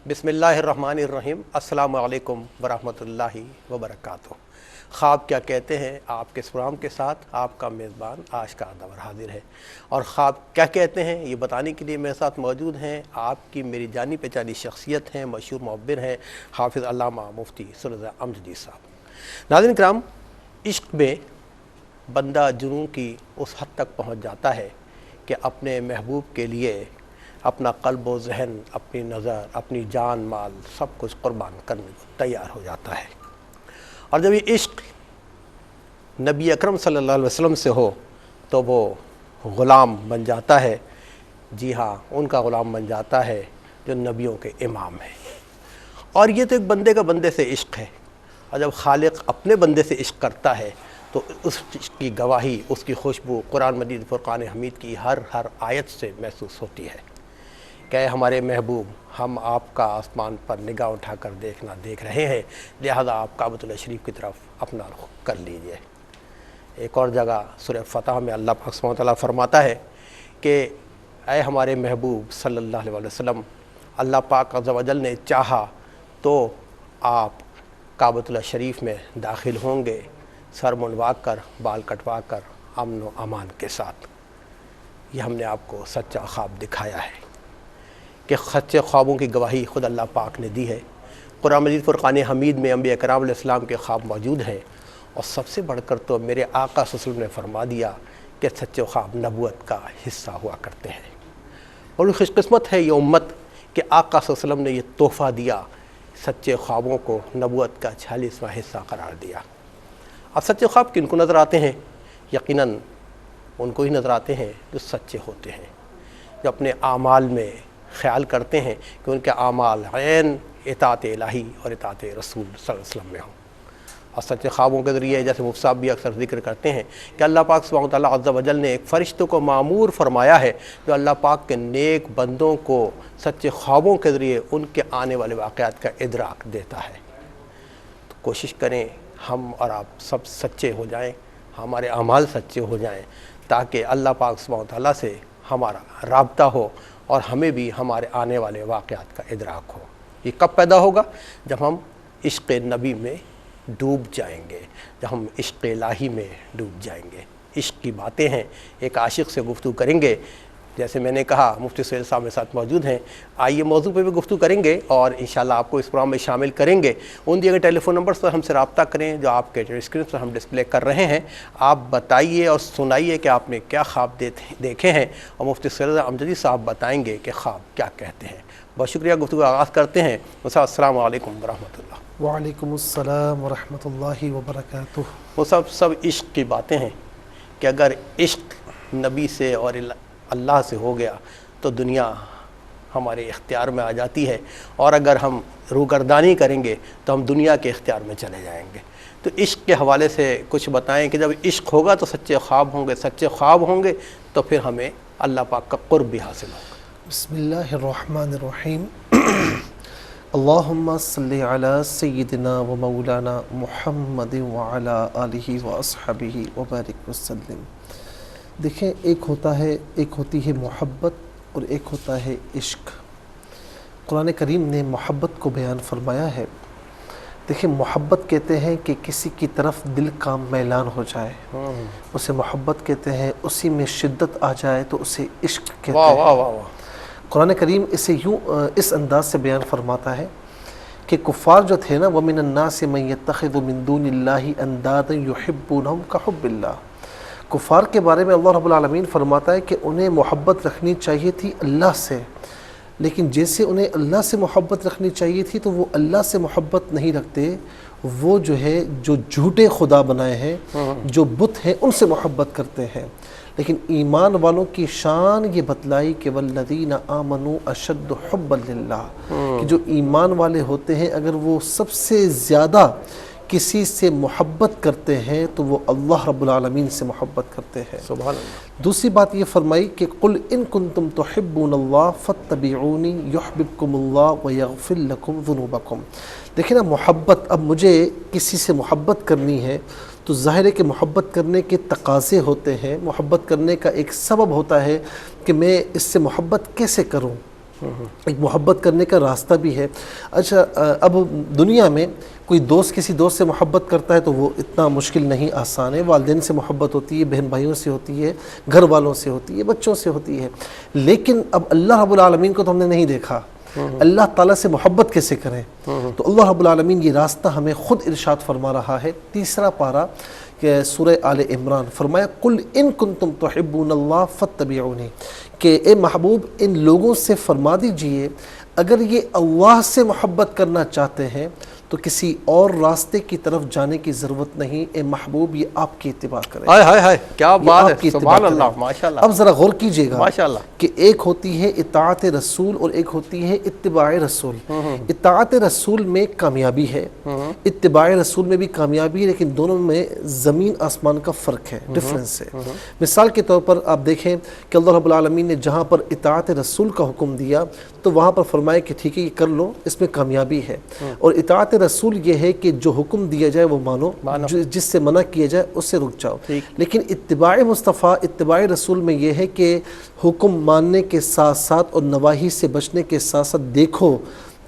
بسم اللہ الرحمن الرحیم۔ السلام علیکم ورحمۃ اللہ وبرکاتہ۔ خواب کیا کہتے ہیں آپ کے اس پروگرام کے ساتھ آپ کا میزبان آشکار دور حاضر ہے، اور خواب کیا کہتے ہیں یہ بتانے کے لیے میرے ساتھ موجود ہیں آپ کی میری جانی پہچانی شخصیت ہیں، مشہور معبر ہیں، حافظ علامہ مفتی صلی امجدی صاحب۔ ناظرین کرام، عشق میں بندہ جنون کی اس حد تک پہنچ جاتا ہے کہ اپنے محبوب کے لیے اپنا قلب و ذہن، اپنی نظر، اپنی جان مال سب کچھ قربان کرنے کو تیار ہو جاتا ہے۔ اور جب یہ عشق نبی اکرم صلی اللہ علیہ وسلم سے ہو تو وہ غلام بن جاتا ہے۔ جی ہاں، ان کا غلام بن جاتا ہے جو نبیوں کے امام ہیں۔ اور یہ تو ایک بندے کا بندے سے عشق ہے، اور جب خالق اپنے بندے سے عشق کرتا ہے تو اس عشق کی گواہی، اس کی خوشبو قرآن مجید فرقان حمید کی ہر آیت سے محسوس ہوتی ہے کہ اے ہمارے محبوب، ہم آپ کا آسمان پر نگاہ اٹھا کر دیکھ رہے ہیں، لہذا آپ کعبۃ اللہ شریف کی طرف اپنا رخ کر لیجئے۔ ایک اور جگہ سورہ فتح میں اللہ پاک سبحانہ وتعالیٰ فرماتا ہے کہ اے ہمارے محبوب صلی اللہ علیہ وسلم، اللہ پاک عز و جل نے چاہا تو آپ کعبۃ اللہ شریف میں داخل ہوں گے سر منڈوا کر، بال کٹوا کر، امن و امان کے ساتھ۔ یہ ہم نے آپ کو سچا خواب دکھایا ہے کہ سچے خوابوں کی گواہی خود اللہ پاک نے دی ہے۔ قرآن مجید فرقان حمید میں انبیاء کرام علیہ السلام کے خواب موجود ہیں، اور سب سے بڑھ کر تو میرے آقا صلی اللہ علیہ وسلم نے فرما دیا کہ سچے خواب نبوت کا حصہ ہوا کرتے ہیں۔ بڑی خوش قسمت ہے یہ امت کہ آقا صلی اللہ علیہ وسلم نے یہ تحفہ دیا، سچے خوابوں کو نبوت کا 46واں حصہ قرار دیا۔ اب سچے خواب کن کو نظر آتے ہیں؟ یقیناً ان کو ہی نظر آتے ہیں جو سچے ہوتے ہیں، جو اپنے اعمال میں خیال کرتے ہیں کہ ان کے اعمال عین اطاعت الہی اور اطاعت رسول صلی اللہ علیہ وسلم میں ہوں۔ اور سچے خوابوں کے ذریعے جیسے مفتی صاحب بھی اکثر ذکر کرتے ہیں کہ اللہ پاک سبحانہ وتعالیٰ عز و جل نے ایک فرشتوں کو مامور فرمایا ہے جو اللہ پاک کے نیک بندوں کو سچے خوابوں کے ذریعے ان کے آنے والے واقعات کا ادراک دیتا ہے۔ تو کوشش کریں ہم اور آپ سب سچے ہو جائیں، ہمارے اعمال سچے ہو جائیں، تاکہ اللہ پاک سبحانہ وتعالیٰ سے ہمارا رابطہ ہو اور ہمیں بھی ہمارے آنے والے واقعات کا ادراک ہو۔ یہ کب پیدا ہوگا؟ جب ہم عشق نبی میں ڈوب جائیں گے، جب ہم عشق الہی میں ڈوب جائیں گے۔ عشق کی باتیں ہیں، ایک عاشق سے گفتگو کریں گے، جیسے میں نے کہا مفتی سہیل صاحب میرے ساتھ موجود ہیں، آئیے موضوع پہ بھی گفتگو کریں گے اور انشاءاللہ آپ کو اس پروگرام میں شامل کریں گے۔ ان دیے گئے ٹیلی فون نمبرز پر ہم سے رابطہ کریں جو آپ کے اسکرین پر ہم ڈسپلے کر رہے ہیں۔ آپ بتائیے اور سنائیے کہ آپ نے کیا خواب دیکھے ہیں، اور مفتی سہیل امجدی صاحب بتائیں گے کہ خواب کیا کہتے ہیں۔ بہت شکریہ، گفتگو کا آغاز کرتے ہیں۔ السلام علیکم ورحمۃ اللہ۔ وعلیکم السلام ورحمۃ اللہ وبرکاتہ۔ وہ سب عشق کی باتیں ہیں کہ اگر عشق نبی سے اور اللہ سے ہو گیا تو دنیا ہمارے اختیار میں آ جاتی ہے، اور اگر ہم روگردانی کریں گے تو ہم دنیا کے اختیار میں چلے جائیں گے۔ تو عشق کے حوالے سے کچھ بتائیں کہ جب عشق ہوگا تو سچے خواب ہوں گے، سچے خواب ہوں گے تو پھر ہمیں اللہ پاک کا قرب بھی حاصل ہوگا۔ بسم اللہ الرحمن الرحیم۔ اللہم صلی علی سیدنا و مولانا محمد وعلی آلہ واصحابہ وبارک وسلم۔ دیکھیں، ایک ہوتی ہے محبت اور ایک ہوتا ہے عشق۔ قرآن کریم نے محبت کو بیان فرمایا ہے۔ دیکھیں، محبت کہتے ہیں کہ کسی کی طرف دل کا میلان ہو جائے، اسے محبت کہتے ہیں۔ اسی میں شدت آ جائے تو اسے عشق کہتے ہیں۔ واہ واہ واہ۔ قرآن کریم اسے اس انداز سے بیان فرماتا ہے کہ کفار جو تھے نا، وَمِنَ النَّاسِ مَن يَتَّخِذُ مِن دُونِ اللَّهِ أَندَادًا يُحِبُّونَهُمْ كَحُبِّ اللَّهِ۔ کفار کے بارے میں اللہ رب العالمین فرماتا ہے کہ انہیں محبت رکھنی چاہیے تھی اللہ سے، لیکن جیسے انہیں اللہ سے محبت رکھنی چاہیے تھی تو وہ اللہ سے محبت نہیں رکھتے، وہ جو جھوٹے خدا بنائے ہیں، جو بت ہیں، ان سے محبت کرتے ہیں۔ لیکن ایمان والوں کی شان یہ بتلائی کہ والذین آمنوا اشد حبا للہ، کہ جو ایمان والے ہوتے ہیں اگر وہ سب سے زیادہ کسی سے محبت کرتے ہیں تو وہ اللہ رب العالمین سے محبت کرتے ہیں۔ سبحان اللہ۔ دوسری بات یہ فرمائی کہ قل ان کنتم تحبون اللہ فاتبعونی یحببکم اللہ ویغفر لکم ذنوبکم۔ دیکھیں نا، محبت، اب مجھے کسی سے محبت کرنی ہے تو ظاہر ہے کہ محبت کرنے کے تقاضے ہوتے ہیں، محبت کرنے کا ایک سبب ہوتا ہے کہ میں اس سے محبت کیسے کروں۔ ایک محبت کرنے کا راستہ بھی ہے۔ اچھا اب دنیا میں کوئی دوست کسی دوست سے محبت کرتا ہے تو وہ اتنا مشکل نہیں، آسان ہے۔ والدین سے محبت ہوتی ہے، بہن بھائیوں سے ہوتی ہے، گھر والوں سے ہوتی ہے، بچوں سے ہوتی ہے، لیکن اب اللہ رب العالمین کو تو ہم نے نہیں دیکھا، اللہ تعالیٰ سے محبت کیسے کریں؟ تو اللہ رب العالمین یہ راستہ ہمیں خود ارشاد فرما رہا ہے۔ 3 پارہ کہ سورہ آل عمران فرمایا قل ان کنتم تحبون اللہ فاتبعونی، کہ اے محبوب ان لوگوں سے فرما دیجئے اگر یہ اللہ سے محبت کرنا چاہتے ہیں تو کسی اور راستے کی طرف جانے کی ضرورت نہیں، اے محبوب یہ آپ کی اتباع کریں۔ ہائے ہائے ہائے کیا یہ بات آپ کی ہے، اتباع سبحان کریں۔ اللہ، ماشاءاللہ اب ذرا غور کیجئے گا ماشاءاللہ کہ ایک ہوتی ہے اطاعت رسول اور ایک ہوتی ہے اتباع رسول۔ اطاعت رسول میں کامیابی ہے، اتباع رسول میں بھی کامیابی ہے، لیکن دونوں میں زمین آسمان کا فرق ہے، ڈفرنس ہے۔ مثال کے طور پر آپ دیکھیں کہ اللہ رب العالمین نے جہاں پر اطاعت رسول کا حکم دیا تو وہاں پر فرمایا کہ ٹھیک ہے یہ کر لو، اس میں کامیابی ہے، اور اطاعت رسول یہ ہے کہ جو حکم دیا جائے وہ مانو، جس سے منع کیا جائے اس سے رک جاؤ۔ لیکن اتباع مصطفیٰ، اتباع رسول میں یہ ہے کہ حکم ماننے کے ساتھ ساتھ اور نواہی سے بچنے کے ساتھ ساتھ دیکھو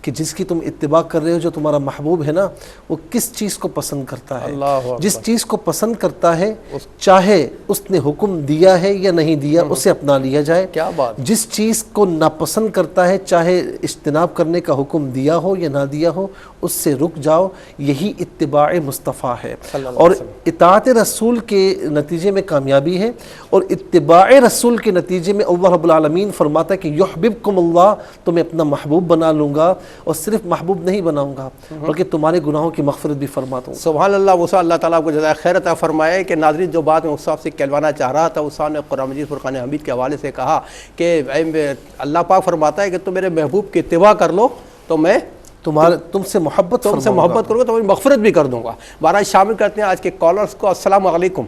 کہ جس کی تم اتباع کر رہے ہو، جو تمہارا محبوب ہے نا، وہ کس چیز کو پسند کرتا ہے۔ جس چیز کو پسند کرتا ہے چاہے اس نے حکم دیا ہے یا نہیں دیا اسے اپنا لیا جائے، کیا بات۔ جس چیز کو ناپسند کرتا ہے چاہے اجتناب کرنے کا حکم دیا ہو یا نہ دیا ہو اس سے رک جاؤ، یہی اتباع مصطفیٰ ہے۔ اور اطاعت رسول کے نتیجے میں کامیابی ہے، اور اتباع رسول کے نتیجے میں اللہ رب العالمین فرماتا ہے کہ یحببکم اللہ، تمہیں اپنا محبوب بنا لوں گا، اور صرف محبوب نہیں بناؤں گا بلکہ تمہارے گناہوں کی مغفرت بھی فرما دوں گا۔ سبحان اللہ، وسا اللہ تعالیٰ کو جزائے خیر عطا فرمائے کہ ناظرین جو بات میں اس صاحب سے کہلوانا چاہ رہا تھا، اس صاحب نے قرآن مجید فرقان حمید کے حوالے سے کہا کہ اللہ پاک فرماتا ہے کہ تم میرے محبوب کی اتباع کر لو تو میں تم سے محبت کروں گا تو تمہیں مغفرت بھی کر دوں گا۔ بارہ شامل کرتے ہیں آج کے کالرز کو۔ السلام علیکم۔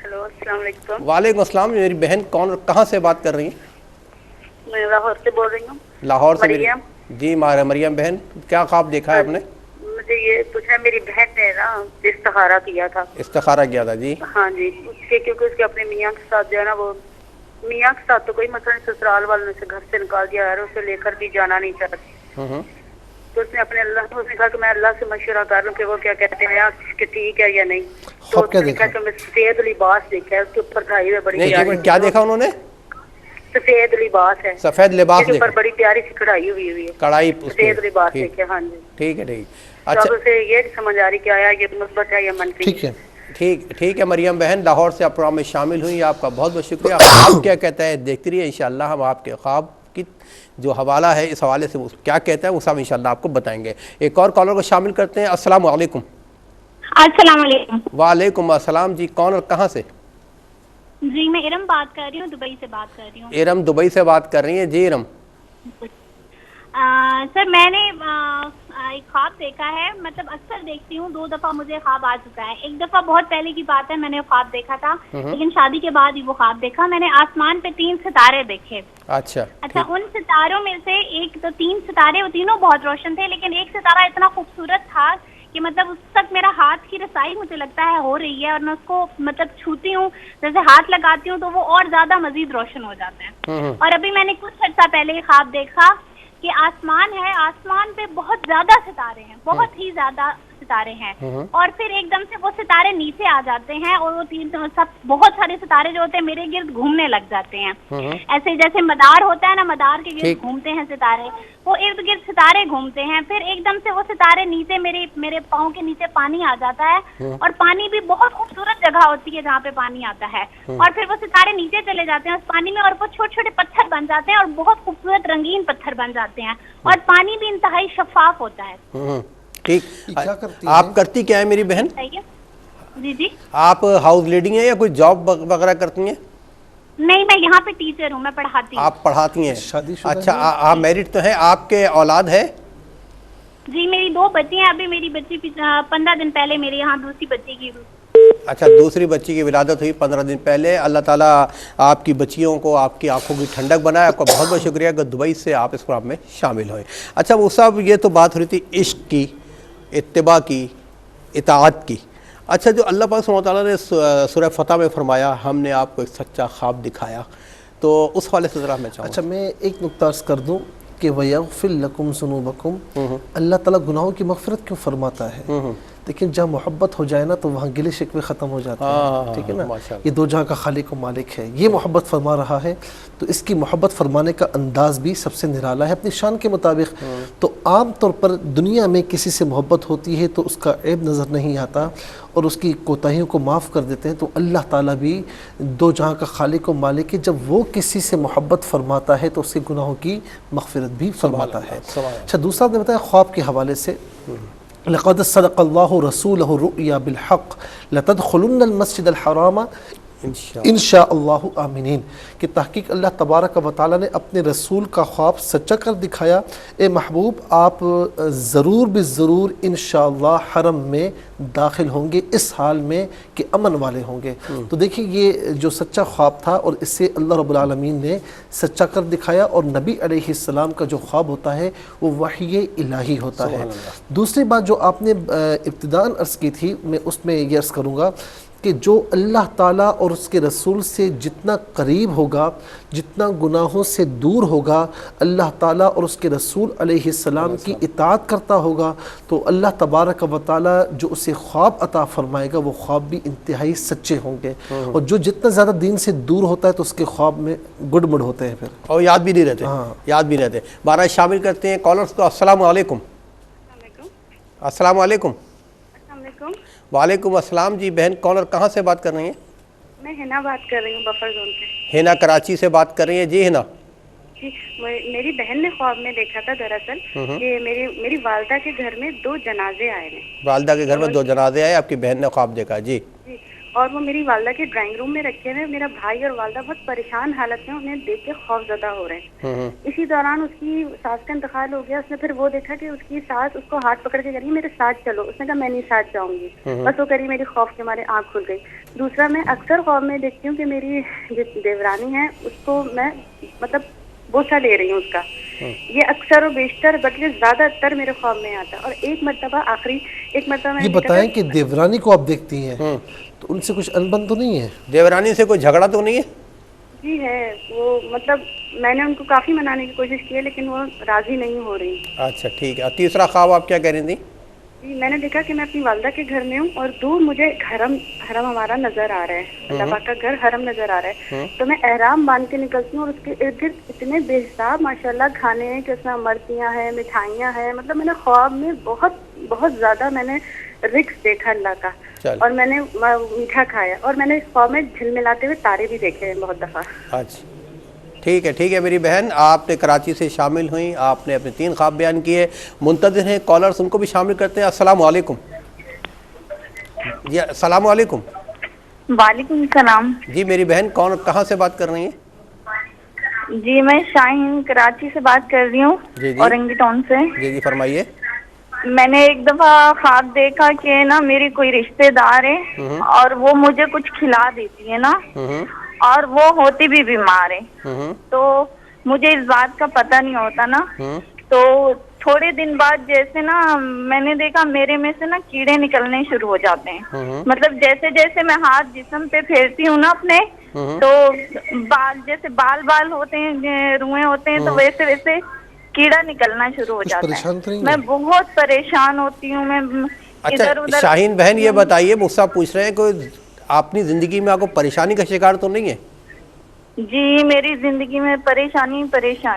ہلو، السلام علیکم۔ وعلیکم السلام۔ میری بہن کون، کہاں سے بات کر رہی ہیں؟ میں لاہور سے بول رہی ہوں۔ لاہور سے؟ مریم۔ جی مریم بہن، کیا خواب دیکھا ہے آپ نے؟ مجھے یہ پوچھنا، میری بہن نے نا استخارہ کیا تھا۔ استخارہ کیا تھا جی؟ ہاں جی، اس کے کیونکہ اس کے اپنے میاں کے ساتھ جو ہے نا، وہ میاں کے ساتھ تو کوئی مسئلہ نہیں، سسرال والوں نے گھر سے نکال دیا ہے، اسے لے کر بھی جانا نہیں چاہتی۔ تو اس نے اپنے اللہ، اس نے کہا کہ میں اللہ سے مشورہ کر لوں کہ وہ کیا کہتے ہیں کہ ٹھیک ہے یا نہیں۔ تو اس نے کہا کہ میں سفید لباس دیکھا ہے، اس کے اوپر کڑھائی ہوئی بڑی، کیا دیکھا انہوں نے؟ سفید لباس ہے، سفید لباس کے اوپر بڑی پیاری سی کڑھائی ہوئی ہوئی ہے، کڑھائی سفید لباس دیکھے۔ ہاں جی ٹھیک ہے ٹھیک۔ اچھا، اسے یہ سمجھ آ رہی کہ آیا یہ مثبت ہے یا منفی؟ ٹھیک ہے ٹھیک ہے مریم بہن، لاہور سے آپ پروگرام میں شامل ہوئی، آپ کا بہت بہت شکریہ۔ خواب کیا کہتا ہے دیکھتی رہیے، انشاءاللہ ہم آپ کے خواب کی جو حوالہ ہے اس حوالے سے کیا کہتا ہے وہ سب انشاءاللہ آپ کو بتائیں گے۔ ایک اور کالر کو شامل کرتے ہیں۔ السلام علیکم۔ السلام علیکم۔ وعلیکم السلام جی، کون اور کہاں سے؟ جی میں ارم بات کر رہی ہوں، دبئی سے بات کر رہی ہوں۔ ارم دبئی سے بات کر رہی ہیں؟ جی ارم۔ سر میں نے ایک خواب دیکھا ہے، مطلب اکثر دیکھتی ہوں، 2 دفعہ مجھے خواب آ چکا ہے۔ ایک دفعہ بہت پہلے کی بات ہے، میں نے خواب دیکھا تھا، لیکن شادی کے بعد ہی وہ خواب دیکھا۔ میں نے آسمان پہ 3 ستارے دیکھے۔ اچھا، ان ستاروں میں سے ایک تو 3 ستارے، وہ تینوں بہت روشن تھے، لیکن ایک ستارہ اتنا خوبصورت تھا کہ مطلب اس تک میرا ہاتھ کی رسائی مجھے لگتا ہے ہو رہی ہے، اور میں اس کو مطلب چھوتی ہوں، جیسے ہاتھ لگاتی ہوں تو وہ اور زیادہ مزید روشن ہو جاتا ہے۔ اور ابھی میں نے کچھ عرصہ پہلے یہ خواب دیکھا کہ آسمان ہے، آسمان پہ بہت زیادہ ستارے ہیں، بہت ہی زیادہ ستارے ہیں، اور پھر ایک دم سے وہ ستارے نیچے آ جاتے ہیں، اور وہ سب بہت سارے ستارے جو ہوتے ہیں میرے گرد گھومنے لگ جاتے ہیں، ایسے جیسے مدار ہوتا ہے نا، مدار کے گرد گھومتے ہیں ستارے، وہ ارد گرد ستارے گھومتے ہیں۔ پھر ایک دم سے وہ ستارے نیچے میرے پاؤں کے نیچے پانی آ جاتا ہے، اور پانی بھی بہت خوبصورت جگہ ہوتی ہے جہاں پہ پانی آتا ہے، اور پھر وہ ستارے نیچے چلے جاتے ہیں اس پانی میں، اور وہ چھوٹے چھوٹے پتھر بن جاتے ہیں، اور بہت خوبصورت رنگین پتھر بن جاتے ہیں، اور پانی بھی انتہائی شفاف ہوتا ہے۔ ٹھیک، آپ کرتی کیا ہے میری بہن؟ جی آپ ہاؤس لیڈی ہیں یا کوئی جاب وغیرہ کرتی ہیں؟ نہیں، میں یہاں پہ ٹیچر ہوں، میں پڑھاتی ہوں۔ آپ پڑھاتی ہیں؟ اچھا، آپ میرڈ تو ہیں، آپ کے اولاد ہے؟ جی میری 2 بچی ہیں، ابھی میری بچی 15 دن پہلے میرے یہاں دوسری بچی کی، اچھا دوسری بچی کی ولادت ہوئی 15 دن پہلے۔ اللہ تعالیٰ آپ کی بچیوں کو آپ کی آنکھوں کی ٹھنڈک بنائے۔ آپ کا بہت بہت شکریہ کہ دبئی سے آپ اس پروگرام میں شامل ہوئے۔ اچھا وہ صاحب، یہ تو بات ہو رہی تھی عشق کی، اتباع کی، اطاعت کی۔ اچھا جو اللہ پاک سبحانہ وتعالیٰ نے سورہ فتح میں فرمایا ہم نے آپ کو ایک سچا خواب دکھایا، تو اس حوالے سے ذرا میں چاہوں۔ اچھا میں ایک نقطہ عرض کر دوں کہ وَيَغْفِرْ لَكُمْ ذُنُوبَكُمْ، اللہ تعالیٰ گناہوں کی مغفرت کیوں فرماتا ہے؟ لیکن جب محبت ہو جائے نا تو وہاں گلے شکوے ختم ہو جاتے ہیں، ٹھیک ہے نا؟ یہ دو جہاں کا خالق و مالک ہے، یہ محبت فرما رہا ہے، تو اس کی محبت فرمانے کا انداز بھی سب سے نرالا ہے اپنی شان کے مطابق۔ تو عام طور پر دنیا میں کسی سے محبت ہوتی ہے تو اس کا عیب نظر نہیں آتا اور اس کی کوتاہیوں کو معاف کر دیتے ہیں، تو اللہ تعالیٰ بھی دو جہاں کا خالق و مالک ہے، جب وہ کسی سے محبت فرماتا ہے تو اس کے گناہوں کی مغفرت بھی فرماتا ہے۔ اچھا، دوسرا آپ نے بتایا خواب کے حوالے سے، لقد صدق اللہ رسولہ الرؤیا بالحق لتدخلن المسجد الحرام انشاء اللہ آمینین، کہ تحقیق اللہ تبارک و تعالیٰ نے اپنے رسول کا خواب سچا کر دکھایا، اے محبوب آپ ضرور بالضرور انشاءاللہ حرم میں داخل ہوں گے اس حال میں کہ امن والے ہوں گے۔ تو دیکھیں یہ جو سچا خواب تھا اور اس سے اللہ رب العالمین نے سچا کر دکھایا، اور نبی علیہ السلام کا جو خواب ہوتا ہے وہ وحی الہی ہوتا ہے۔ دوسری بات جو آپ نے ابتداءً عرض کی تھی، میں اس میں یہ عرض کروں گا کہ جو اللہ تعالیٰ اور اس کے رسول سے جتنا قریب ہوگا، جتنا گناہوں سے دور ہوگا، اللہ تعالیٰ اور اس کے رسول علیہ السلام کی اطاعت کرتا ہوگا، تو اللہ تبارک و تعالیٰ جو اسے خواب عطا فرمائے گا وہ خواب بھی انتہائی سچے ہوں گے، اور جو جتنا زیادہ دین سے دور ہوتا ہے تو اس کے خواب میں گڑ مڑ ہوتے ہیں، پھر اور یاد بھی نہیں رہتے، یاد بھی نہیں رہتے۔ بارہ شامل کرتے ہیں کالرز کو۔ السلام علیکم۔ السلام علیکم۔ وعلیکم السلام جی بہن، کون اور کہاں سے بات کر رہی ہیں؟ میں ہنا بات کر رہی ہوں بفر زون سے۔ ہنا کراچی سے بات کر رہی ہیں جی ہنا؟ جی، میری بہن نے خواب میں دیکھا تھا دراصل کہ میری والدہ کے گھر میں 2 جنازے آئے ہیں۔ والدہ کے گھر میں 2 جنازے آئے، آپ کی بہن نے خواب دیکھا؟ جی جی، اور وہ میری والدہ کے ڈرائنگ روم میں رکھے ہوئے، میرا بھائی اور والدہ بہت پریشان حالت میں انہیں دیکھ کے خوف زدہ ہو رہے ہیں۔ اسی دوران اس کی ساس کا انتقال ہو گیا، اس نے پھر وہ دیکھا کہ اس کی ساس اس کو ہاتھ پکڑ کے کہی میرے ساتھ چلو، اس نے کہا میں نہیں ساتھ جاؤں گی، بس وہ کری، میری خوف کے مارے آنکھ کھل گئی۔ دوسرا، میں اکثر خواب میں دیکھتی ہوں کہ میری جو دیورانی ہے اس کو میں مطلب بوسہ لے رہی ہوں اس کا، یہ اکثر و بیشتر بلکہ زیادہ تر میرے خواب میں آتا ہے۔ اور ایک مرتبہ میں یہ بتائیں کہ دیورانی کو آپ دیکھتی ہیں تو ان سے کچھ انبن تو نہیں ہے؟ دیورانی سے کوئی جھگڑا تو نہیں ہے؟ جی ہے، وہ مطلب میں نے ان کو کافی منانے کی کوشش کی ہے لیکن وہ راضی نہیں ہو رہی۔ اچھا ٹھیک ہے، اور تیسرا خواب آپ کیا کہہ رہی تھی؟ جی، میں نے دیکھا کہ میں اپنی والدہ کے گھر میں ہوں اور دور مجھے حرم ہمارا نظر آ رہا ہے، اللہ پاک کا گھر حرم نظر آ رہا ہے، تو میں احرام باندھ کے نکلتی ہوں اور اس کے ارد گرد اتنے بے حساب ماشاءاللہ کھانے ہیں کہ اس میں امرتیاں ہیں، مٹھائیاں ہیں، مطلب میں نے خواب میں بہت زیادہ میں نے رزق دیکھا اللہ کا، اور میں نے میٹھا کھایا، اور میں نے اس خواب میں جھلملاتے ہوئے تارے بھی دیکھے ہیں بہت دفعہ۔ اچھا ٹھیک ہے میری بہن، آپ نے کراچی سے شامل ہوئیں، آپ نے اپنے 3 خواب بیان کیے، منتظر ہیں کالرز، ان کو بھی شامل کرتے ہیں۔ السلام علیکم جی۔ السلام علیکم۔ وعلیکم السلام جی میری بہن، کون کہاں سے بات کر رہی ہیں؟ جی میں شاہین کراچی سے بات کر رہی ہوں، اورنگی ٹاؤن سے۔ جی فرمائیے۔ میں نے ایک دفعہ خواب دیکھا کہ نا میری کوئی رشتہ دار ہے اور وہ مجھے کچھ کھلا دیتی ہے نا، اور وہ ہوتی بھی بیمار ہے، تو مجھے اس بات کا پتہ نہیں ہوتا نا، تو تھوڑے دن بعد جیسے نا میں نے دیکھا میرے میں سے نا کیڑے نکلنے شروع ہو جاتے ہیں، مطلب جیسے جیسے میں ہاتھ جسم پہ پھیرتی ہوں نا اپنے، تو بال جیسے بال ہوتے ہیں، روئیں ہوتے ہیں، تو ویسے ویسے کیڑا نکلنا شروع ہو جاتا ہے، میں بہت پریشان ہوتی ہوں، میں ادھر ادھر۔ شاہین بہن یہ بتائیے، مجھ سے پوچھ رہے ہیں کوئی اپنی زندگی میں آپ کو پریشانی کا شکار تو نہیں ہے؟ جی میری زندگی میں پریشانی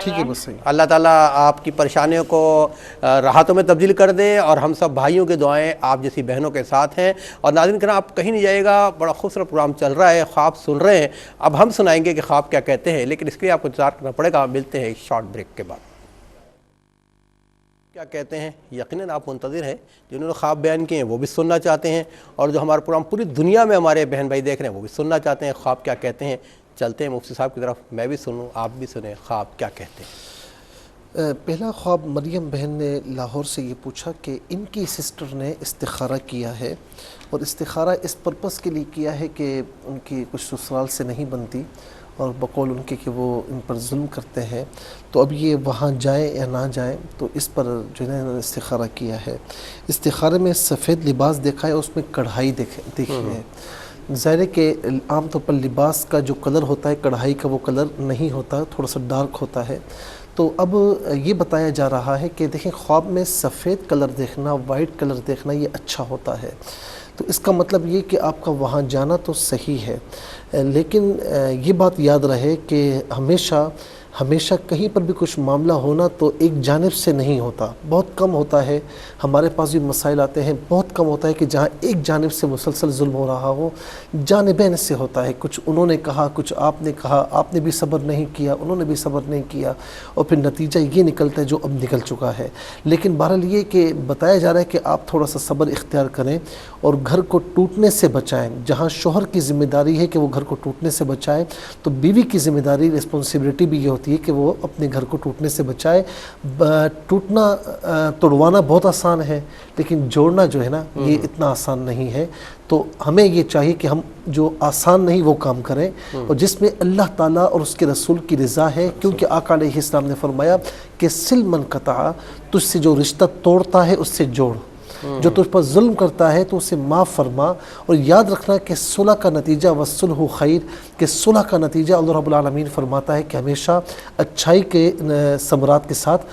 ہے۔ اللہ تعالیٰ آپ کی پریشانیوں کو راحتوں میں تبدیل کر دے، اور ہم سب بھائیوں کے دعائیں آپ جیسی بہنوں کے ساتھ ہیں۔ اور ناظرین کرام، آپ کہیں نہیں جائے گا، بڑا خوبصورت پروگرام چل رہا ہے، خواب سن رہے ہیں، اب ہم سنائیں گے کہ خواب کیا کہتے ہیں، لیکن اس کے لیے آپ کو انتظار کرنا پڑے گا۔ ملتے ہیں ایک شارٹ بریک کے بعد۔ کیا کہتے ہیں یقیناً آپ منتظر ہیں، جنہوں نے خواب بیان کیے ہیں وہ بھی سننا چاہتے ہیں، اور جو ہمارا پروگرام پوری دنیا میں ہمارے بہن بھائی دیکھ رہے ہیں وہ بھی سننا چاہتے ہیں خواب کیا کہتے ہیں۔ چلتے ہیں مفتی صاحب کی طرف، میں بھی سنوں، آپ بھی سنیں، خواب کیا کہتے ہیں۔ پہلا خواب مریم بہن نے لاہور سے یہ پوچھا کہ ان کی سسٹر نے استخارہ کیا ہے، اور استخارہ اس پرپس کے لیے کیا ہے کہ ان کی کچھ سسرال سے نہیں بنتی، اور بقول ان کے کہ وہ ان پر ظلم کرتے ہیں، تو اب یہ وہاں جائیں یا نہ جائیں، تو اس پر جو ہے نا استخارہ کیا ہے۔ استخارے میں سفید لباس دیکھا ہے، اس میں کڑھائی دیکھی ہے۔ ظاہر ہے کہ عام طور پر لباس کا جو کلر ہوتا ہے کڑھائی کا وہ کلر نہیں ہوتا، تھوڑا سا ڈارک ہوتا ہے، تو اب یہ بتایا جا رہا ہے کہ دیکھیں خواب میں سفید کلر دیکھنا، وائٹ کلر دیکھنا یہ اچھا ہوتا ہے، تو اس کا مطلب یہ کہ آپ کا وہاں جانا تو صحیح ہے، لیکن یہ بات یاد رہے کہ ہمیشہ کہیں پر بھی کچھ معاملہ ہونا تو ایک جانب سے نہیں ہوتا، بہت کم ہوتا ہے، ہمارے پاس بھی مسائل آتے ہیں، بہت کم ہوتا ہے کہ جہاں ایک جانب سے مسلسل ظلم ہو رہا ہو، جانبین سے ہوتا ہے، کچھ انہوں نے کہا، کچھ آپ نے کہا، آپ نے بھی صبر نہیں کیا، انہوں نے بھی صبر نہیں کیا، اور پھر نتیجہ یہ نکلتا ہے جو اب نکل چکا ہے۔ لیکن بہرحال یہ کہ بتایا جا رہا ہے کہ آپ تھوڑا سا صبر اختیار کریں اور گھر کو ٹوٹنے سے بچائیں، جہاں شوہر کی ذمہ داری ہے کہ وہ گھر کو ٹوٹنے سے بچائے، تو بیوی کی ذمہ داری، رسپانسبلٹی بھی یہ ہوتی ہے کہ وہ اپنے گھر کو ٹوٹنے سے بچائے۔ توڑوانا بہت آسان ہے، لیکن جوڑنا جو ہے نا یہ اتنا آسان نہیں ہے، تو ہمیں یہ چاہیے کہ ہم جو آسان نہیں وہ کام کریں، اور جس میں اللہ تعالیٰ اور اس کے رسول کی رضا ہے، کیونکہ آقا علیہ السلام نے فرمایا کہ سل من قطع، تجھ سے جو رشتہ توڑتا ہے اس سے جوڑ، جو تجھ پر ظلم کرتا ہے تو اسے معاف فرما، اور یاد رکھنا کہ صلح کا نتیجہ والصلح خیر، کہ صلح کا نتیجہ اللہ رب العالمین فرماتا ہے کہ ہمیشہ اچھائی کے ثمرات کے ساتھ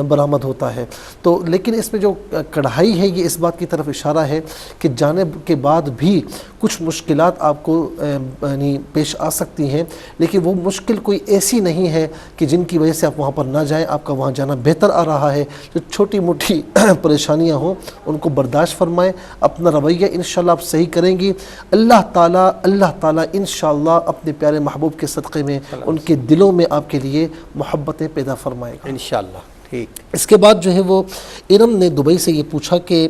برآمد ہوتا ہے۔ تو لیکن اس میں جو کڑھائی ہے یہ اس بات کی طرف اشارہ ہے کہ جانے کے بعد بھی کچھ مشکلات آپ کو یعنی پیش آ سکتی ہیں، لیکن وہ مشکل کوئی ایسی نہیں ہے کہ جن کی وجہ سے آپ وہاں پر نہ جائیں، آپ کا وہاں جانا بہتر آ رہا ہے۔ جو چھوٹی موٹی پریشانیاں ہوں ان کو برداشت فرمائیں، اپنا رویہ انشاءاللہ آپ صحیح کریں گی، اللہ تعالیٰ انشاءاللہ اپنے پیارے محبوب کے صدقے میں ان کے دلوں میں آپ کے لیے محبتیں پیدا فرمائے گا انشاءاللہ۔ ٹھیک، اس کے بعد جو ہے وہ ارم نے دبئی سے یہ پوچھا کہ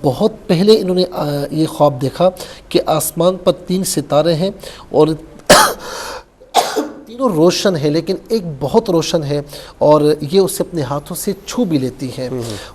بہت پہلے انہوں نے یہ خواب دیکھا کہ آسمان پر 3 ستارے ہیں اور تینوں روشن ہے، لیکن ایک بہت روشن ہے اور یہ اسے اپنے ہاتھوں سے چھو بھی لیتی ہے۔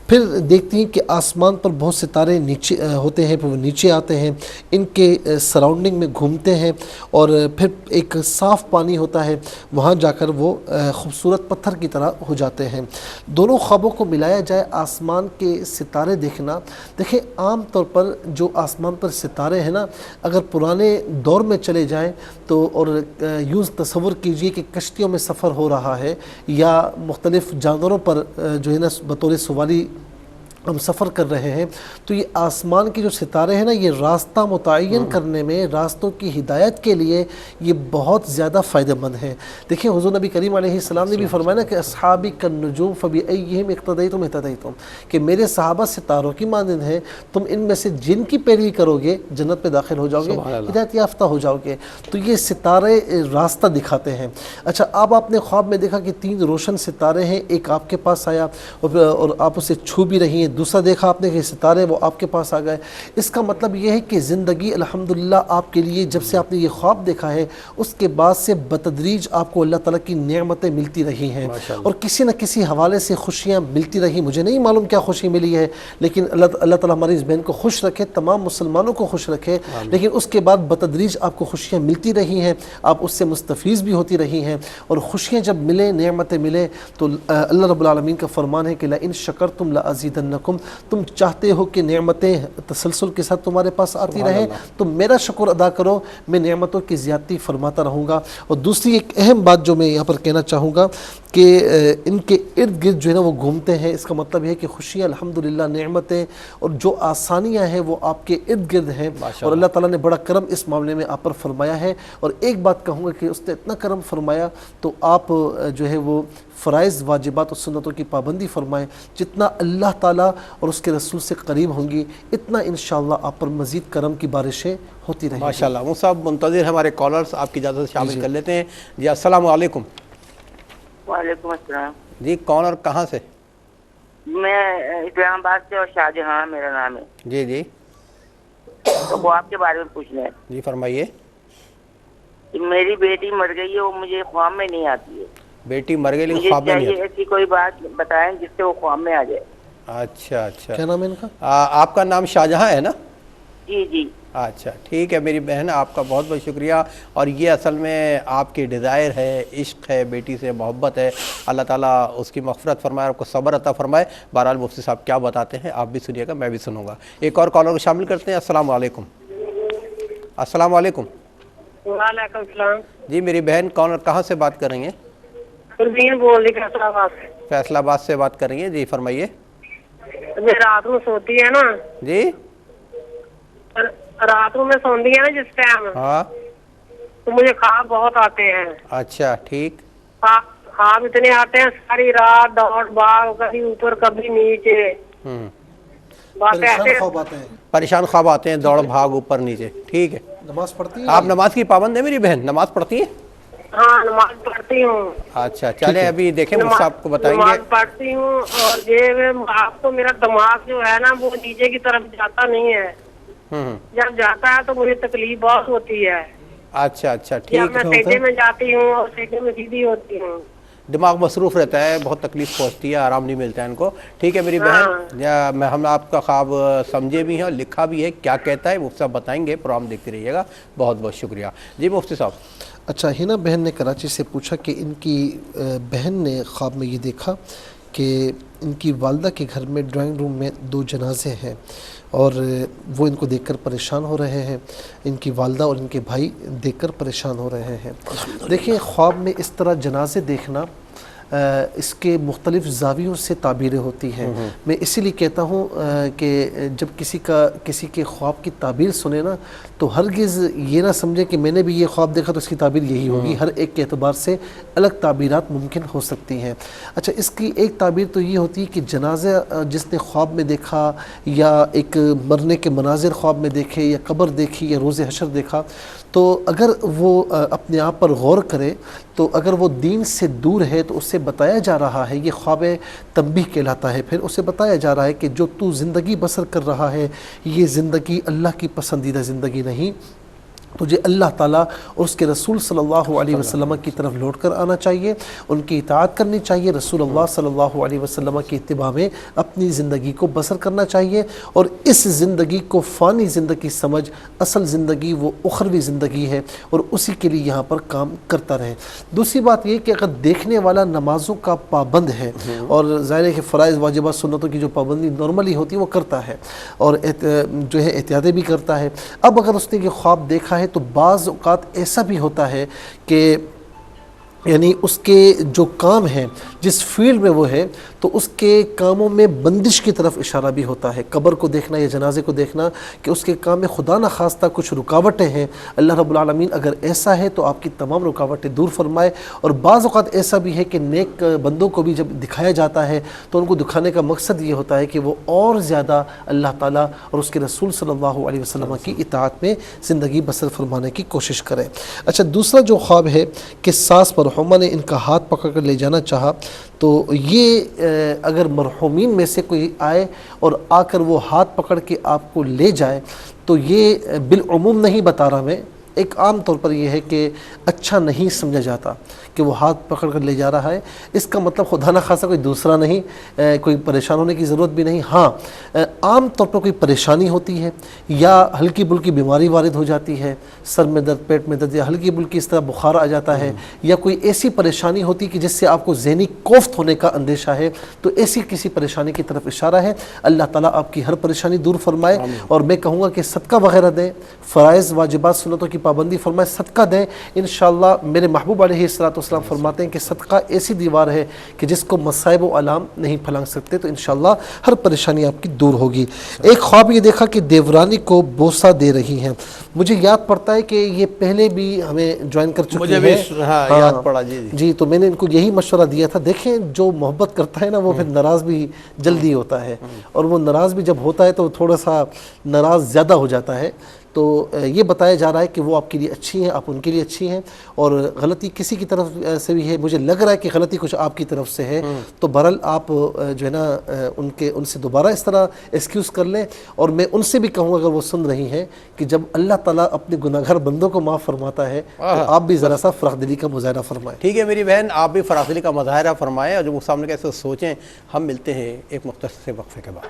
پھر دیکھتی ہیں کہ آسمان پر بہت ستارے نیچے ہوتے ہیں، پھر وہ نیچے آتے ہیں، ان کے سراؤنڈنگ میں گھومتے ہیں، اور پھر ایک صاف پانی ہوتا ہے، وہاں جا کر وہ خوبصورت پتھر کی طرح ہو جاتے ہیں۔ دونوں خوابوں کو ملایا جائے، آسمان کے ستارے دیکھنا، دیکھیں عام طور پر جو آسمان پر ستارے ہیں نا، اگر پرانے دور میں چلے جائیں تو، اور یوں تصور کیجئے کہ کشتیوں میں سفر ہو رہا ہے یا مختلف جانوروں پر جو ہے نا بطور سواری ہم سفر کر رہے ہیں، تو یہ آسمان کے جو ستارے ہیں نا یہ راستہ متعین کرنے میں، راستوں کی ہدایت کے لیے یہ بہت زیادہ فائدہ مند ہیں۔ دیکھیں حضور نبی کریم علیہ السلام نے بھی فرمایا نا کہ اصحابی کالنجوم فبأیہم اقتدیتم اہتدیتم، کہ میرے صحابہ ستاروں کی مانند ہیں، تم ان میں سے جن کی پیروی کرو گے جنت پہ داخل ہو جاؤ گے، ہدایت یافتہ ہو جاؤ گے۔ تو یہ ستارے راستہ دکھاتے ہیں۔ اچھا، اب آپ نے خواب میں دیکھا کہ 3 روشن ستارے ہیں، ایک آپ کے پاس آیا اور آپ اسے چھو بھی رہی ہیں، دوسرا دیکھا آپ نے کہ ستارے وہ آپ کے پاس آ گئے۔ اس کا مطلب یہ ہے کہ زندگی الحمدللہ آپ کے لیے جب سے آپ نے یہ خواب دیکھا ہے اس کے بعد سے بتدریج آپ کو اللہ تعالیٰ کی نعمتیں ملتی رہی ہیں، اور کسی نہ کسی حوالے سے خوشیاں ملتی رہی۔ مجھے نہیں معلوم کیا خوشی ملی ہے، لیکن اللہ تعالیٰ ہماری اس بہن کو خوش رکھے، تمام مسلمانوں کو خوش رکھے، لیکن اس کے بعد بتدریج آپ کو خوشیاں ملتی رہی ہیں، آپ اس سے مستفیض بھی ہوتی رہی ہیں، اور خوشیاں جب ملیں، نعمتیں ملیں، تو اللہ رب العالمین کا فرمان ہے کہ لَإِن شَكَرْتُمْ لَأَزِيدَنَّكُمْ، تم چاہتے ہو کہ نعمتیں تسلسل کے ساتھ تمہارے پاس آتی رہیں تو میرا شکر ادا کرو، میں نعمتوں کی زیادتی فرماتا رہوں گا۔ اور دوسری ایک اہم بات جو میں یہاں پر کہنا چاہوں گا کہ ان کے ارد گرد جو ہے نا وہ گھومتے ہیں، اس کا مطلب یہ ہے کہ خوشیاں الحمدللہ، نعمتیں اور جو آسانیاں ہیں وہ آپ کے ارد گرد ہیں، اور اللہ تعالیٰ نے بڑا کرم اس معاملے میں آپ پر فرمایا ہے۔ اور ایک بات کہوں گا کہ اس نے اتنا کرم فرمایا تو آپ جو ہے وہ فرائض، واجبات اور سنتوں کی پابندی فرمائیں، جتنا اللہ تعالیٰ اور اس کے رسول سے قریب ہوں گی اتنا انشاءاللہ آپ پر مزید کرم کی بارشیں ہوتی رہیں گی۔ ماشاءاللہ۔ وہ صاحب منتظر ہمارے کالرز آپ کی اجازت سے شامل کر لیتے ہیں۔ جی السلام علیکم۔ وعلیکم السلام جی کون اور کہاں سے؟ میں اسلام آباد سے، اور شاہجہاں میرا نام ہے۔ جی جی تو وہ آپ کے بارے میں پوچھنا ہے جی فرمائیے۔ کہ میری بیٹی مر گئی ہے، وہ مجھے خواب میں نہیں آتی ہے، بیٹی مر گئی لیکن مجھے خواب میں نہیں چاہیے ایسی کوئی بات بتائیں جس سے وہ خواب میں آ جائے۔ اچھا اچھا، کیا نام ہے ان کا؟ آپ کا نام شاہجہاں ہے نا؟ جی جی اچھا ٹھیک ہے میری بہن، آپ کا بہت بہت شکریہ، اور یہ اصل میں آپ کی ڈیزائر ہے، عشق ہے، بیٹی سے محبت ہے، اللہ تعالیٰ اس کی مغفرت فرمائے، آپ کو صبر عطا فرمائے۔ بہرحال مفتی صاحب کیا بتاتے ہیں آپ بھی سنیے گا، میں بھی سنوں گا۔ ایک اور کالر کو شامل کرتے ہیں۔ السلام علیکم۔ السلام علیکم۔ وعلیکم السلام۔ جی میری بہن کون اور کہاں سے بات کر رہی ہیں؟ پروین بول رہی فیصلہ آباد سے. فیصلہ آباد سے بات کر رہی ہیں جی، فرمائیے. میں رات میں سوتی ہے نا جی رات میں سوندی ہے نا جس ٹائم ہاں تو مجھے خواب بہت آتے ہیں. اچھا ٹھیک. خواب اتنے آتے ہیں ساری رات دوڑ بھاگ کبھی اوپر کبھی نیچے. بات ایسے پریشان خواب آتے ہیں دوڑ بھاگ اوپر نیچے. ٹھیک ہے. نماز پڑھتی ہیں آپ نماز کی پابند ہیں میری بہن؟ نماز پڑھتی ہیں؟ ہاں نماز پڑھتی ہوں. اچھا چلیں ابھی دیکھیں مجھ سے آپ کو بتائیں گے. نماز پڑھتی ہوں اور یہ آپ کو میرا دماغ جو ہے نا وہ نیچے کی طرف جاتا نہیں ہے. جب جاتا ہے تو مجھے تکلیف بہت ہوتی ہے. اچھا اچھا جب ٹھیک. میں سیدھے میں جاتی ہوں اور سیدھے میں سیدھی ہوتی ہوں. دماغ مصروف رہتا ہے، بہت تکلیف پہنچتی ہے، آرام نہیں ملتا ہے ان کو. ٹھیک ہے میری بہن، ہم آپ کا خواب سمجھے بھی ہیں اور لکھا بھی ہے. کیا کہتا ہے مفتی صاحب بتائیں گے، پروگرام دیکھتے رہیے گا. بہت بہت شکریہ. جی مفتی صاحب. اچھا، ہینا بہن نے کراچی سے پوچھا کہ ان کی بہن نے خواب میں یہ دیکھا کہ ان کی والدہ کے گھر میں ڈرائنگ روم میں 2 جنازے ہیں اور وہ ان کو دیکھ کر پریشان ہو رہے ہیں. ان کی والدہ اور ان کے بھائی دیکھ کر پریشان ہو رہے ہیں. دیکھیں، خواب میں اس طرح جنازے دیکھنا اس کے مختلف زاویوں سے تعبیریں ہوتی ہیں. میں اسی لیے کہتا ہوں کہ جب کسی کے خواب کی تعبیر سنے نا تو ہرگز یہ نہ سمجھے کہ میں نے بھی یہ خواب دیکھا تو اس کی تعبیر یہی ہوگی. ہر ایک کے اعتبار سے الگ تعبیرات ممکن ہو سکتی ہیں. اچھا، اس کی ایک تعبیر تو یہ ہوتی ہے کہ جنازہ جس نے خواب میں دیکھا یا ایک مرنے کے مناظر خواب میں دیکھے یا قبر دیکھی یا روز حشر دیکھا تو اگر وہ اپنے آپ پر غور کرے تو اگر وہ دین سے دور ہے تو اسے بتایا جا رہا ہے، یہ خواب تنبیہ کہلاتا ہے. پھر اسے بتایا جا رہا ہے کہ جو تو زندگی بسر کر رہا ہے یہ زندگی اللہ کی پسندیدہ زندگی نہیں. تجھے اللہ تعالیٰ اور اس کے رسول صلی اللہ علیہ وسلم کی طرف لوٹ کر آنا چاہیے، ان کی اطاعت کرنی چاہیے، رسول اللہ صلی اللہ علیہ وسلم کی اتباع میں اپنی زندگی کو بسر کرنا چاہیے اور اس زندگی کو فانی زندگی سمجھ، اصل زندگی وہ اخروی زندگی ہے اور اسی کے لیے یہاں پر کام کرتا رہے. دوسری بات یہ کہ اگر دیکھنے والا نمازوں کا پابند ہے اور ظاہر ہے کہ فرائض واجبات سنتوں کی جو پابندی نارملی ہوتی ہے وہ کرتا ہے اور جو ہے احتیاطیں بھی کرتا ہے. اب اگر اس نے یہ خواب دیکھا ہے تو بعض اوقات ایسا بھی ہوتا ہے کہ یعنی اس کے جو کام ہیں جس فیلڈ میں وہ ہے تو اس کے کاموں میں بندش کی طرف اشارہ بھی ہوتا ہے. قبر کو دیکھنا یا جنازے کو دیکھنا کہ اس کے کام میں خدا نخواستہ کچھ رکاوٹیں ہیں، اللہ رب العالمین اگر ایسا ہے تو آپ کی تمام رکاوٹیں دور فرمائے. اور بعض اوقات ایسا بھی ہے کہ نیک بندوں کو بھی جب دکھایا جاتا ہے تو ان کو دکھانے کا مقصد یہ ہوتا ہے کہ وہ اور زیادہ اللہ تعالیٰ اور اس کے رسول صلی اللہ علیہ وسلم کی اطاعت میں زندگی بسر فرمانے کی کوشش کریں. اچھا، دوسرا جو خواب ہے کہ ساس مرحومہ نے ان کا ہاتھ پکڑ کر لے جانا چاہا تو یہ اگر مرحومین میں سے کوئی آئے اور آ کر وہ ہاتھ پکڑ کے آپ کو لے جائے تو یہ بالعموم نہیں بتا رہا میں، ایک عام طور پر یہ ہے کہ اچھا نہیں سمجھا جاتا کہ وہ ہاتھ پکڑ کر لے جا رہا ہے. اس کا مطلب خدا نہ خاصا کوئی دوسرا نہیں، کوئی پریشان ہونے کی ضرورت بھی نہیں. ہاں، عام طور پر کوئی پریشانی ہوتی ہے یا ہلکی بلکی بیماری وارد ہو جاتی ہے، سر میں درد، پیٹ میں درد یا ہلکی بلکی اس طرح بخار آ جاتا ہے یا کوئی ایسی پریشانی ہوتی کہ جس سے آپ کو ذہنی کوفت ہونے کا اندیشہ ہے تو ایسی کسی پریشانی کی طرف اشارہ ہے. اللہ تعالیٰ آپ کی ہر پریشانی دور فرمائے. اور میں کہوں گا کہ صدقہ وغیرہ دیں، فرائض واجبات سنتوں کی پابندی فرمائے، صدقہ دیں. انشاءاللہ میرے محبوب علیہ الصلوۃ والسلام فرماتے ہیں کہ صدقہ ایسی دیوار ہے کہ جس کو مصائب و علام نہیں پھلانگ سکتے. تو انشاءاللہ ہر پریشانی آپ کی دور ہوگی. ایک خواب یہ دیکھا کہ دیورانی کو بوسہ دے رہی ہیں. مجھے یاد پڑتا ہے کہ یہ پہلے بھی ہمیں جوائن کر چکی مجھے بھی یاد پڑا. جی تو میں نے ان کو یہی مشورہ دیا تھا. دیکھیں، جو محبت کرتا ہے نا وہ پھر ناراض بھی جلدی ہوتا ہے اور وہ ناراض بھی جب ہوتا ہے تو تھوڑا سا ناراض زیادہ ہو جاتا ہے. تو یہ بتایا جا رہا ہے کہ وہ آپ کے لیے اچھی ہیں، آپ ان کے لیے اچھی ہیں اور غلطی کسی کی طرف سے بھی ہے. مجھے لگ رہا ہے کہ غلطی کچھ آپ کی طرف سے ہے تو بہرحال آپ جو ہے نا ان سے دوبارہ اس طرح ایکسکیوز کر لیں. اور میں ان سے بھی کہوں اگر وہ سن رہی ہیں کہ جب اللہ تعالیٰ اپنے گناہ گار بندوں کو معاف فرماتا ہے تو آپ بھی ذرا سا فراخ دلی کا مظاہرہ فرمائیں. ٹھیک ہے میری بہن، آپ بھی فراخ دلی کا مظاہرہ فرمائیں اور جو سامنے کیسے سوچیں. ہم ملتے ہیں ایک مختصر سے وقفے کے بعد.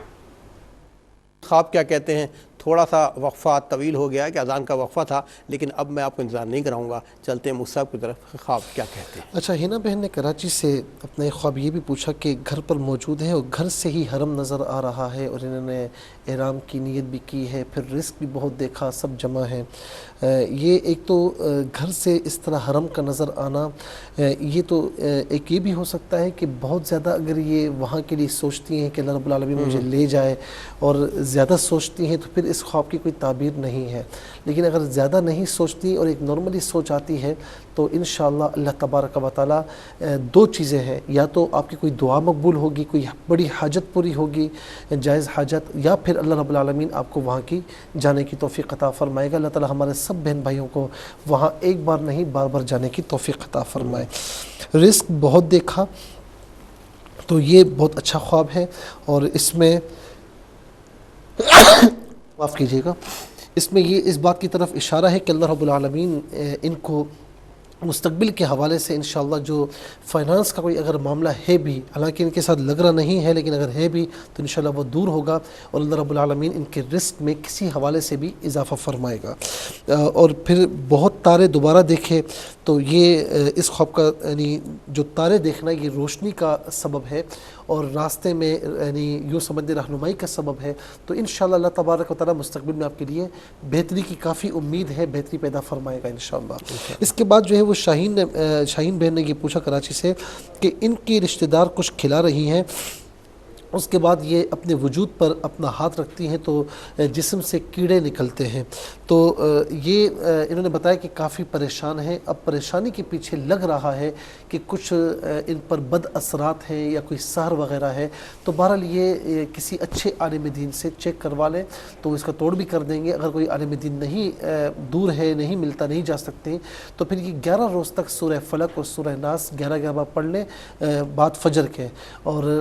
خواب کیا کہتے ہیں تھوڑا سا وقفہ طویل ہو گیا کہ اذان کا وقفہ تھا، لیکن اب میں آپ کو انتظار نہیں کراؤں گا، چلتے ہیں مصعب کی طرف، خواب کیا کہتے ہیں؟ اچھا، ہینا بہن نے کراچی سے اپنا ایک خواب یہ بھی پوچھا کہ گھر پر موجود ہے اور گھر سے ہی حرم نظر آ رہا ہے اور انہوں نے احرام کی نیت بھی کی ہے، پھر رزق بھی بہت دیکھا، سب جمع ہے۔ یہ ایک تو گھر سے اس طرح حرم کا نظر آنا، یہ تو ایک یہ بھی ہو سکتا ہے کہ بہت زیادہ اگر یہ وہاں کے لیے سوچتی ہیں کہ اللہ رب العالمین مجھے لے جائے اور زیادہ سوچتی ہیں تو پھر اس خواب کی کوئی تعبیر نہیں ہے، لیکن اگر زیادہ نہیں سوچتی اور ایک نارملی سوچ آتی ہے تو انشاءاللہ اللہ تبارک و تعالیٰ دو چیزیں ہیں، یا تو آپ کی کوئی دعا مقبول ہوگی، کوئی بڑی حاجت پوری ہوگی، جائز حاجت، یا پھر اللہ رب العالمین آپ کو وہاں کی جانے کی توفیق عطا فرمائے گا۔ اللہ تعالیٰ ہمارے سب بہن بھائیوں کو وہاں ایک بار نہیں بار بار جانے کی توفیق عطا فرمائے۔ رزق بہت دیکھا تو یہ بہت اچھا خواب ہے، اور اس میں معاف کیجیے گا، اس میں یہ اس بات کی طرف اشارہ ہے کہ اللہ رب العالمین ان کو مستقبل کے حوالے سے انشاءاللہ جو فائنانس کا کوئی اگر معاملہ ہے بھی، حالانکہ ان کے ساتھ لگ رہا نہیں ہے لیکن اگر ہے بھی تو انشاءاللہ وہ دور ہوگا، اور اللہ رب العالمین ان کے رزق میں کسی حوالے سے بھی اضافہ فرمائے گا۔ اور پھر بہت تارے دوبارہ دیکھے تو یہ اس خواب کا یعنی جو تارے دیکھنا یہ روشنی کا سبب ہے اور راستے میں یعنی یوں سمجھنے رہنمائی کا سبب ہے، تو انشاءاللہ اللہ تبارک و تعالیٰ مستقبل میں آپ کے لیے بہتری کی کافی امید ہے، بہتری پیدا فرمائے گا انشاءاللہ۔ اس کے بعد جو ہے وہ شاہین بہن نے یہ پوچھا کراچی سے کہ ان کی رشتہ دار کچھ کھلا رہی ہیں، اس کے بعد یہ اپنے وجود پر اپنا ہاتھ رکھتی ہیں تو جسم سے کیڑے نکلتے ہیں، تو یہ انہوں نے بتایا کہ کافی پریشان ہیں۔ اب پریشانی کے پیچھے لگ رہا ہے کہ کچھ ان پر بد اثرات ہیں یا کوئی سحر وغیرہ ہے، تو بہرحال یہ کسی اچھے عالم دین سے چیک کروا لیں تو اس کا توڑ بھی کر دیں گے۔ اگر کوئی عالم دین نہیں دور ہے، نہیں ملتا، نہیں جا سکتے، تو پھر یہ 11 روز تک سورہ فلق اور سورہ ناس 11 بار پڑھ لیں بعد فجر کے، اور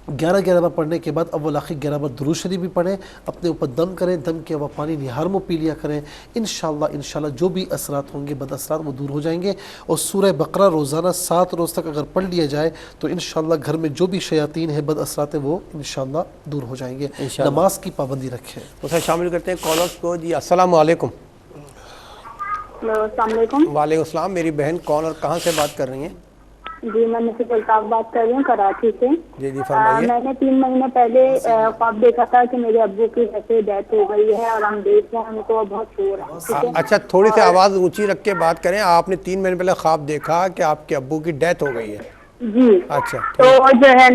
11 بار پڑھنے کے بعد اول آخر 11 بار درود شریف بھی پڑھیں، اپنے اوپر دم کریں، دم کے وہ پانی نہار منہ پی لیا کریں، انشاءاللہ جو بھی اثرات ہوں گے بد اثرات وہ دور ہو جائیں گے۔ اور سورہ بقرہ روزانہ 7 روز تک اگر پڑھ لیا جائے تو انشاءاللہ گھر میں جو بھی شیاطین ہیں بد اثرات ہیں وہ انشاءاللہ دور ہو جائیں گے۔ نماز کی پابندی رکھیں۔ اسے شامل کرتے ہیں کالرز کو۔ جی السلام علیکم۔ السلام علیکم۔ وعلیکم السلام۔ میری بہن کون اور کہاں سے بات کر رہی ہیں؟ جی میں نصیب الطاف بات کر رہی ہوں کراچی سے۔ جی فرمائیے۔ میں نے 3 مہینے پہلے خواب دیکھا تھا کہ میرے ابو کی جیسے ڈیتھ ہو گئی ہے اور ہم دیکھ رہے ہیں ان کو بہت شور ہے۔ اچھا تھوڑی سی آواز اونچی رکھ کے بات کریں۔ آپ نے 3 مہینے پہلے خواب دیکھا کہ آپ کے ابو کی ڈیتھ ہو گئی ہے؟ جی اچھا تو جو ہے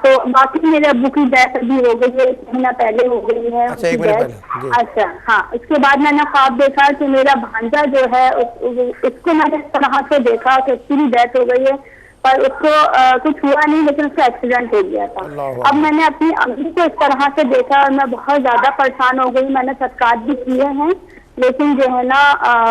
تو باقی میرے ابو کی ڈیتھ ابھی ہو گئی ہے، 1 مہینہ پہلے ہو گئی ہے۔ اچھا 1 مہینہ پہلے۔ اچھا ہاں، اس کے بعد میں نے خواب دیکھا کہ میرا بھانجا جو ہے اس کو میں نے اس طرح سے دیکھا کہ اس کی بھی ڈیتھ ہو گئی ہے، پر اس کو کچھ ہوا نہیں لیکن اس کا ایکسیڈنٹ ہو گیا تھا۔ اب میں نے اپنی امی کو اس طرح سے دیکھا اور میں بہت زیادہ پریشان ہو گئی، میں نے صدقات بھی کیے ہیں لیکن جو ہے نا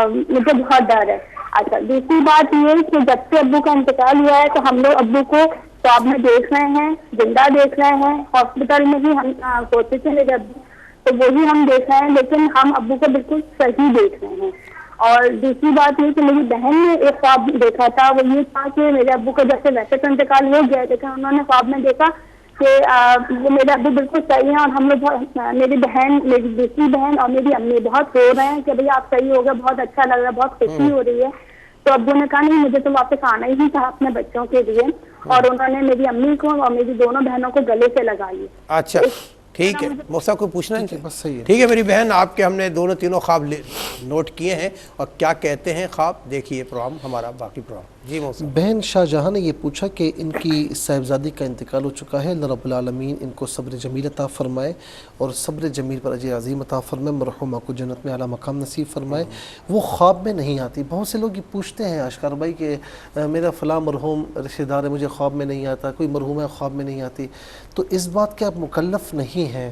مجھے بہت ڈر ہے۔ اچھا دوسری بات یہ کہ جب سے ابو کا انتقال ہوا ہے تو ہم لوگ ابو کو خواب میں دیکھ رہے ہیں، زندہ دیکھ رہے ہیں، ہاسپٹل میں بھی ہم ہوتے تھے میرے ابو تو وہی ہم دیکھ رہے ہیں، لیکن ہم ابو کو بالکل صحیح دیکھ رہے ہیں۔ اور دوسری بات یہ کہ میری بہن نے ایک خواب دیکھا تھا، وہ یہ تھا کہ میرے ابو کا جیسے ویسے تو انتقال ہو گیا لیکن انہوں نے خواب میں دیکھا کہ وہ میرے ابو بالکل صحیح ہیں، اور ہم لوگ میری بہن، میری دوسری بہن اور میری امی بہت رو رہے ہیں کہ بھئی آپ صحیح ہو گئے، بہت اچھا لگ رہا ہے، بہت خوشی ہو رہی ہے۔ تو ابو نے کہا نہیں مجھے تو واپس آنا ہی تھا اپنے بچوں کے لیے، اور انہوں نے میری امی کو اور میری دونوں بہنوں کو گلے سے لگا لی۔ اچھا ٹھیک ہے، مصعب کو پوچھنا ہے؟ بس صحیح ہے۔ ٹھیک ہے میری بہن، آپ کے ہم نے دونوں تینوں خواب نوٹ کیے ہیں، اور کیا کہتے ہیں خواب دیکھیے پروگرام ہمارا باقی پروگرام۔ جی مصعب۔ بہن شاہ جہاں نے یہ پوچھا کہ ان کی صاحبزادی کا انتقال ہو چکا ہے، اللہ رب العالمین ان کو صبر جمیل عطا فرمائے اور صبر جمیل پر اجر عظیم عطا فرمائے، مرحومہ کو جنت میں اعلیٰ مقام نصیب فرمائے۔ وہ خواب میں نہیں آتی، بہت سے لوگ یہ پوچھتے ہیں اشکار بھائی کہ میرا فلاں مرحوم رشتہ دار ہے مجھے خواب میں نہیں آتا، کوئی مرحوم ہے خواب میں نہیں آتی، تو اس بات کے آپ مکلف نہیں ہیں،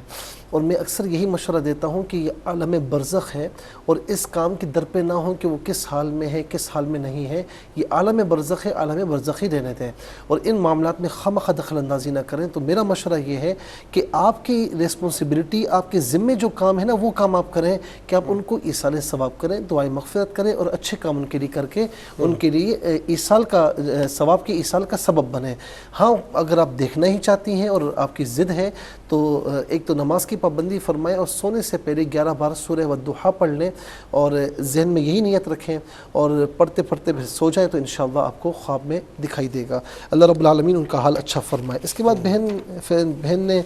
اور میں اکثر یہی مشورہ دیتا ہوں کہ یہ عالم برزخ ہے اور اس کام کی در پہ نہ ہوں کہ وہ کس حال میں ہے کس حال میں نہیں ہے، یہ عالم برزخ ہے، عالم برزخی رہنے دیں اور ان معاملات میں خواہ دخل اندازی نہ کریں۔ تو میرا مشورہ یہ ہے کہ آپ کی ریسپانسبلٹی، آپ کے ذمے جو کام ہے نا وہ کام آپ کریں کہ آپ ان کو ایصال ثواب کریں، دعائے مغفرت کریں اور اچھے کام ان کے لیے کر کے ان کے لیے ایصال کا ثواب کے ایصال کا سبب بنیں۔ ہاں اگر آپ دیکھنا ہی چاہتی ہیں اور آپ کی ضد ہے تو ایک تو نماز کی پابندی فرمائیں اور سونے سے پہلے 11 بار سورہ والضحیٰ پڑھ لیں اور ذہن میں یہی نیت رکھیں اور پڑھتے پڑھتے سو جائیں تو انشاءاللہ آپ کو خواب میں دکھائی دے گا۔ اللہ رب العالمین ان کا حال اچھا فرمائے۔ اس کے بعد بہن نے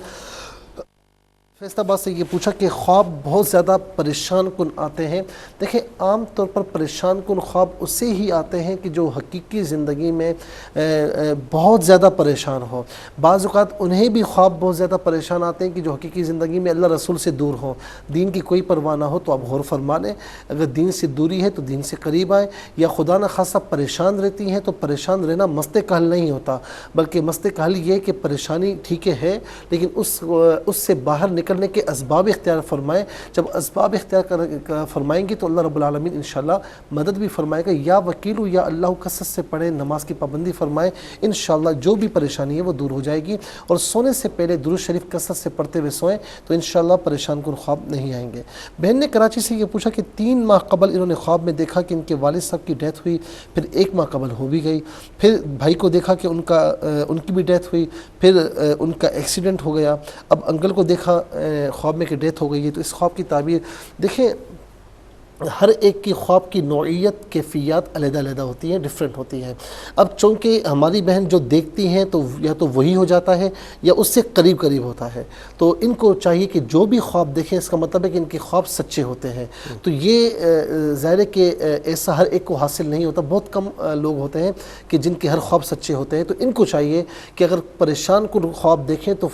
فیصل آباد سے یہ پوچھا کہ خواب بہت زیادہ پریشان کن آتے ہیں۔ دیکھیں عام طور پر پریشان کن خواب اسے ہی آتے ہیں کہ جو حقیقی زندگی میں بہت زیادہ پریشان ہو۔ بعض اوقات انہیں بھی خواب بہت زیادہ پریشان آتے ہیں کہ جو حقیقی زندگی میں اللہ رسول سے دور ہوں، دین کی کوئی پرواہ نہ ہو۔ تو آپ غور فرما لیں، اگر دین سے دوری ہے تو دین سے قریب آئیں، یا خدا نخواستہ پریشان رہتی ہیں تو پریشان رہنا مست کہل نہیں ہوتا، بلکہ مست کہل یہ کہ پریشانی ٹھیک ہے لیکن اس سے باہر نکلنے کے اسباب اختیار فرمائیں۔ جب اسباب اختیار فرمائیں گی تو اللہ رب العالمین انشاءاللہ مدد بھی فرمائے گا۔ یا وکیلو یا اللہ کثرت سے پڑھیں، نماز کی پابندی فرمائیں، انشاءاللہ جو بھی پریشانی ہے وہ دور ہو جائے گی۔ اور سونے سے پہلے درود شریف کثرت سے پڑھتے ہوئے سوئیں تو انشاءاللہ پریشان کن خواب نہیں آئیں گے۔ بہن نے کراچی سے یہ پوچھا کہ 3 ماہ قبل انہوں نے خواب میں دیکھا کہ ان کے والد صاحب کی ڈیتھ ہوئی، پھر 1 ماہ قبل ہو بھی گئی، پھر بھائی کو دیکھا کہ ان کی بھی ڈیتھ ہوئی، پھر ان کا ایکسیڈنٹ ہو گیا، اب انکل کو دیکھا خواب میں کہ ڈیتھ ہو گئی ہے۔ تو اس خواب کی تعبیر دیکھیں، ہر ایک کی خواب کی نوعیت کیفیات علیحدہ علیحدہ ہوتی ہیں، ڈیفرنٹ ہوتی ہیں۔ اب چونکہ ہماری بہن جو دیکھتی ہیں تو یا تو وہی ہو جاتا ہے یا اس سے قریب قریب ہوتا ہے، تو ان کو چاہیے کہ جو بھی خواب دیکھیں اس کا مطلب ہے کہ ان کے خواب سچے ہوتے ہیں۔ تو یہ ظاہر ہے کہ ایسا ہر ایک کو حاصل نہیں ہوتا، بہت کم لوگ ہوتے ہیں کہ جن کے ہر خواب سچے ہوتے ہیں۔ تو ان کو چاہیے کہ اگر پریشان کن خواب دیکھیں تو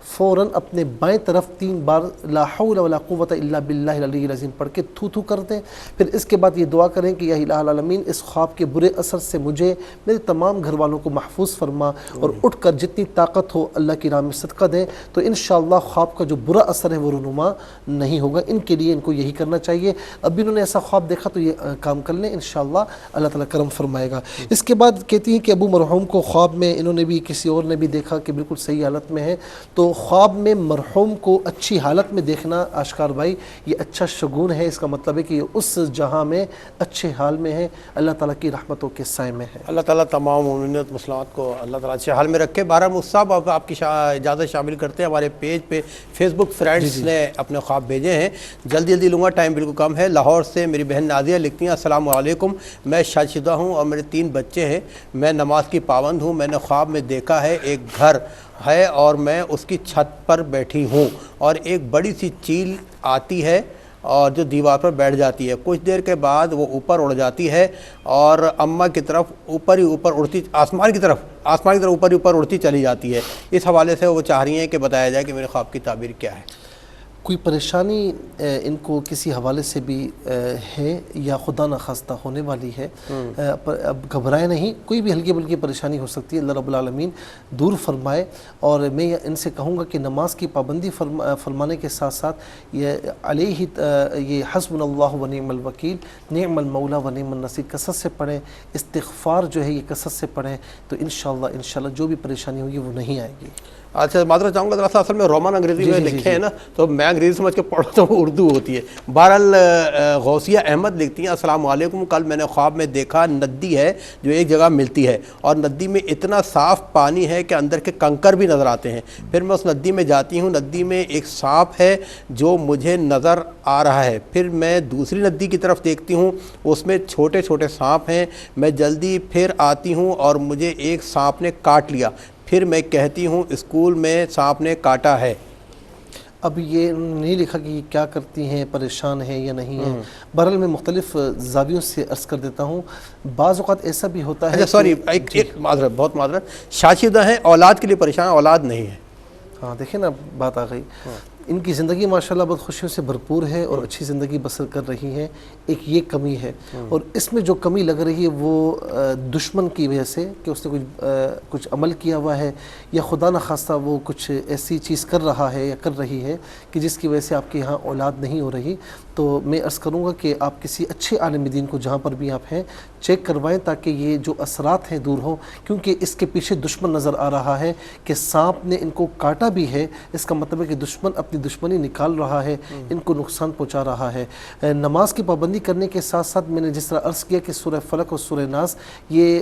فوراً اپنے بائیں طرف 3 بار لا حول ولا قوت الا باللہ العلی العظیم پڑھ کے تھو کر دیں۔ پھر اس کے بعد یہ دعا کریں کہ یا الہ العالمین اس خواب کے برے اثر سے مجھے، میرے تمام گھر والوں کو محفوظ فرما، اور اٹھ کر جتنی طاقت ہو اللہ کی راہ میں صدقہ دیں، تو انشاءاللہ خواب کا جو برا اثر ہے وہ رونما نہیں ہوگا۔ ان کے لیے ان کو یہی کرنا چاہیے۔ اب بھی انہوں نے ایسا خواب دیکھا تو یہ کام کر لیں، انشاءاللہ اللہ تعالیٰ کرم فرمائے گا۔ اس کے بعد کہتی ہیں کہ ابو مرحوم کو خواب میں انہوں نے بھی کسی اور نے بھی دیکھا کہ بالکل صحیح حالت میں ہے، تو خواب میں مرحوم کو اچھی حالت میں دیکھنا آشکار بھائی یہ اچھا شگون ہے، اس کا مطلب ہے کہ یہ اس جہاں میں اچھے حال میں ہے، اللہ تعالیٰ کی رحمتوں کے سائے میں ہے۔ اللہ تعالیٰ تمام مومنین مسلمات کو اللہ تعالیٰ اچھے حال میں رکھے۔ بہرحال مصعب اب آپ کی اجازت شامل کرتے ہیں، ہمارے پیج پہ فیس بک فرینڈز نے اپنے خواب بھیجے ہیں، جلدی لوں گا، ٹائم بالکل کم ہے۔ لاہور سے میری بہن نازیہ لکھتی ہیں، السلام علیکم، میں شادی شدہ ہوں اور میرے 3 بچے ہیں، میں نماز کی پابند ہوں، میں نے خواب میں دیکھا ہے ایک گھر ہے اور میں اس کی چھت پر بیٹھی ہوں اور ایک بڑی سی چیل آتی ہے اور جو دیوار پر بیٹھ جاتی ہے، کچھ دیر کے بعد وہ اوپر اڑ جاتی ہے اور اماں کی طرف اوپر ہی اوپر اڑتی، آسمان کی طرف اوپر ہی اوپر اڑتی چلی جاتی ہے۔ اس حوالے سے وہ چاہ رہی ہیں کہ بتایا جائے کہ میرے خواب کی تعبیر کیا ہے۔ کوئی پریشانی ان کو کسی حوالے سے بھی ہے یا خدا نخواستہ ہونے والی ہے، اب گھبرائے نہیں، کوئی بھی ہلکی بلکی پریشانی ہو سکتی ہے، اللہ رب العالمین دور فرمائے۔ اور میں ان سے کہوں گا کہ نماز کی پابندی فرمانے کے ساتھ ساتھ یہ حسبنا اللہ و نعم الوکیل، نعم المولا و نعم النصیر کثرت سے پڑھیں، استغفار جو ہے یہ کثرت سے پڑھیں، تو انشاءاللہ جو بھی پریشانی ہوگی وہ نہیں آئے گی۔ اچھا معذرت چاہوں گا، دراصل اصل میں رومن انگریزی میں لکھے ہیں نا، تو میں انگریزی سمجھ کے پڑھتا ہوں، اردو ہوتی ہے۔ بہرحال غوثیہ احمد لکھتی ہیں، السلام علیکم، کل میں نے خواب میں دیکھا ندی ہے جو ایک جگہ ملتی ہے اور ندی میں اتنا صاف پانی ہے کہ اندر کے کنکر بھی نظر آتے ہیں، پھر میں اس ندی میں جاتی ہوں، ندی میں ایک سانپ ہے جو مجھے نظر آ رہا ہے، پھر میں دوسری ندی کی طرف دیکھتی ہوں، اس میں چھوٹے چھوٹے سانپ ہیں، میں جلدی پھر آتی ہوں اور مجھے ایک سانپ نے کاٹ لیا، پھر میں کہتی ہوں اسکول میں سانپ نے کاٹا ہے۔ اب یہ نہیں لکھا کہ یہ کیا کرتی ہیں، پریشان ہے یا نہیں ہے۔ بہرحال میں مختلف زاویوں سے عرض کر دیتا ہوں، بعض اوقات ایسا بھی ہوتا ہے، سوری ایک معذرت، بہت معذرت، شادی شدہ ہیں، اولاد کے لیے پریشان، اولاد نہیں ہے۔ ہاں دیکھیں نا بات آ گئی، ان کی زندگی ماشاءاللہ بہت خوشیوں سے بھرپور ہے اور اچھی زندگی بسر کر رہی ہیں، ایک یہ کمی ہے، اور اس میں جو کمی لگ رہی ہے وہ دشمن کی وجہ سے کہ اس نے کچھ عمل کیا ہوا ہے یا خدا نخواستہ وہ کچھ ایسی چیز کر رہا ہے یا کر رہی ہے کہ جس کی وجہ سے آپ کے یہاں اولاد نہیں ہو رہی۔ تو میں عرض کروں گا کہ آپ کسی اچھے عالم دین کو جہاں پر بھی آپ ہیں چیک کروائیں تاکہ یہ جو اثرات ہیں دور ہوں، کیونکہ اس کے پیچھے دشمن نظر آ رہا ہے کہ سانپ نے ان کو کاٹا بھی ہے، اس کا مطلب ہے کہ دشمن اپنی اپنی دشمنی نکال رہا ہے، ان کو نقصان پہنچا رہا ہے۔ نماز کی پابندی کرنے کے ساتھ ساتھ میں نے جس طرح عرض کیا کہ سورہ فلق اور سورہ ناس یہ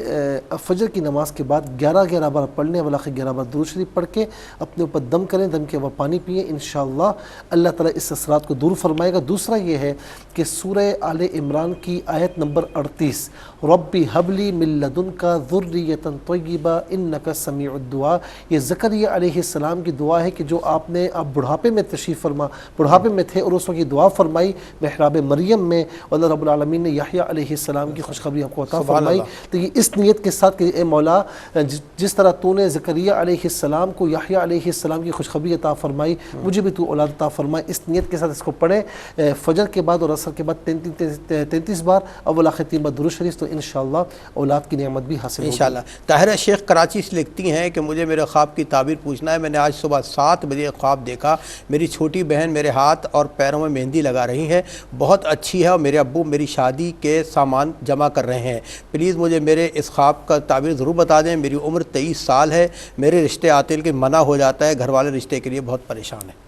فجر کی نماز کے بعد 11 بار پڑھنے، ولاخر 11 بار درود شریف پڑھ کے اپنے اوپر دم کریں، دم کے بعد پانی پئیں، انشاءاللہ اللہ تعالیٰ اس اثرات کو دور فرمائے گا۔ دوسرا یہ ہے کہ سورہ آل عمران کی آیت نمبر 38 ربی حبلی من لدنک ذریۃ طیبہ انک سمیع الدعاء، یہ زکریا علیہ السلام کی دعا ہے کہ جو آپ بڑھاپے میں تشریف فرما، بڑھاپے میں تھے اور اس وقت یہ دعا فرمائی محراب مریم میں، اللہ رب العالمین نے یحییٰ علیہ السلام کی خوشخبری آپ کو عطا فرمائی۔ تو یہ اس نیت کے ساتھ کہ اے مولا جس طرح تو نے زکریا علیہ السلام کو یحییٰ علیہ السلام کی خوشخبری عطا فرمائی، مجھے بھی تو اولاد عطا فرمائے، اس نیت کے ساتھ اس کو پڑھیں فجر کے بعد اور عصر کے بعد 33 بار اول آخر 3 بار درود شریف، تو انشاءاللہ اولاد کی نعمت بھی حاصل ہوگی انشاءاللہ۔ طاہرہ شیخ کراچی سے لکھتی ہیں کہ مجھے میرے خواب کی تعبیر پوچھنا ہے۔ میں نے آج صبح 7 بجے خواب دیکھا، میری چھوٹی بہن میرے ہاتھ اور پیروں میں مہندی لگا رہی ہے، بہت اچھی ہے، اور میرے ابو میری شادی کے سامان جمع کر رہے ہیں۔ پلیز مجھے میرے اس خواب کا تعبیر ضرور بتا دیں۔ میری عمر 23 سال ہے، میرے رشتے آتے کہ منع ہو جاتا ہے، گھر والے رشتے کے لیے بہت پریشان ہیں۔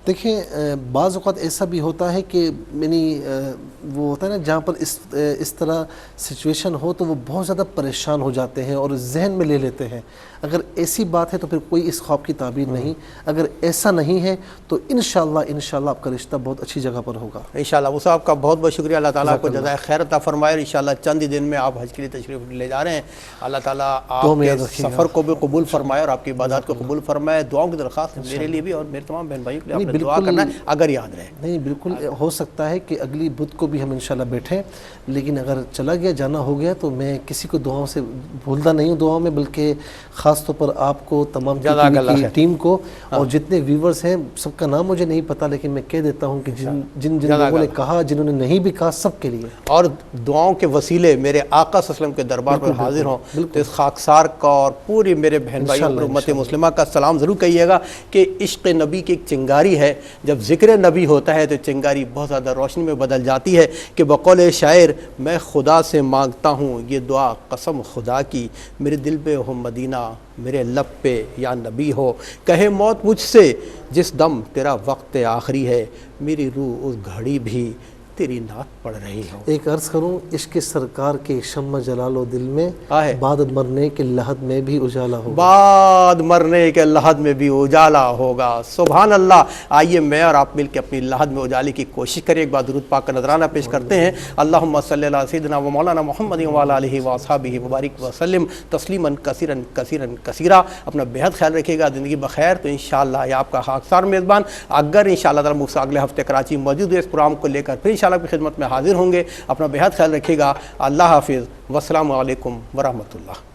دیکھیں بعض اوقات ایسا بھی ہوتا ہے کہ وہ ہوتا ہے نا جہاں پر اس طرح سچویشن ہو تو وہ بہت زیادہ پریشان ہو جاتے ہیں اور ذہن میں لے لیتے ہیں۔ اگر ایسی بات ہے تو پھر کوئی اس خواب کی تعبیر نہیں، اگر ایسا نہیں ہے تو انشاءاللہ آپ کا رشتہ بہت اچھی جگہ پر ہوگا انشاءاللہ۔ وہ صاحب کا بہت بہت شکریہ، اللہ تعالیٰ کو جزائے خیر عطا فرمائے۔ انشاءاللہ چند ہی دن میں آپ حج کے لیے تشریف لے جا رہے ہیں، اللہ تعالیٰ آپ کے سفر کو بھی قبول فرمائے اور آپ کی عبادات کو قبول فرمائے۔ دعاؤں کی درخواست میرے لیے بھی اور میرے تمام بہن بھائیوں کے لیے آپ نے دعا کرنا ہے اگر یاد رہے۔ نہیں بالکل ہو سکتا ہے کہ اگلی بدھ کو بھی ہم انشاءاللہ بیٹھیں، لیکن اگر چلا گیا جانا ہو گیا تو میں کسی کو دعاؤں سے بھولتا نہیں ہوں، دعاؤں میں، بلکہ خاص طور پر آپ کو، تمام ٹیم کو اور جتنے ویورز ہیں سب کا نام مجھے نہیں پتا، لیکن میں کہہ دیتا ہوں کہ جن لوگوں نے کہا، جنہوں نے نہیں بھی کہا، سب کے لیے اور دعاؤں کے وسیلے میرے آقا صلی اللہ علیہ وسلم کے دربار پر حاضر ہوں تو اس خاکسار کا اور پوری میرے بہن بھائیوں اور امت مسلمہ کا سلام ضرور کہیے گا کہ عشق نبی کی ایک چنگاری ہے، جب ذکر نبی ہوتا ہے تو چنگاری بہت زیادہ روشنی میں بدل جاتی ہے کہ بقول شاعر میں خدا سے مانگتا ہوں یہ دعا قسم خدا کی، میرے دل پہ ہو مدینہ میرے لب پہ یا نبی ہو، کہے موت مجھ سے جس دم تیرا وقت آخری ہے، میری روح اس گھڑی بھی تیری نعت پڑھ رہی ہو۔ ایک عرض کروں، عشق سرکار کے شمع جلال و دل میں بعد مرنے کے لحد میں بھی اجالا ہوگا، بعد مرنے کے لحد میں بھی اجالا ہوگا۔ سبحان اللہ۔ آئیے میں اور آپ مل کے اپنی لحد میں اجالے کی کوشش کریں۔ ایک بار درود پاک کا نذرانہ پیش کرتے ہیں۔ اللہم صلی اللہ سیدنا و مولانا محمد و علی آلہ و اصحابہ مبارک وسلم تسلیما کثیرا کثیرا کثیرا۔ اپنا بہت خیال رکھیے گا، زندگی بخیر۔ تو انشاءاللہ یہ آپ کا خاکسار میزبان اگر انشاءاللہ تعالیٰ مجھ سے اگلے ہفتے کراچی موجود ہوئے اس پروگرام کو لے کر پھر انشاءاللہ کی خدمت میں حاضر ہوں گے۔ اپنا بہت خیال رکھیے گا۔ اللہ حافظ، والسلام علیکم ورحمۃ اللہ۔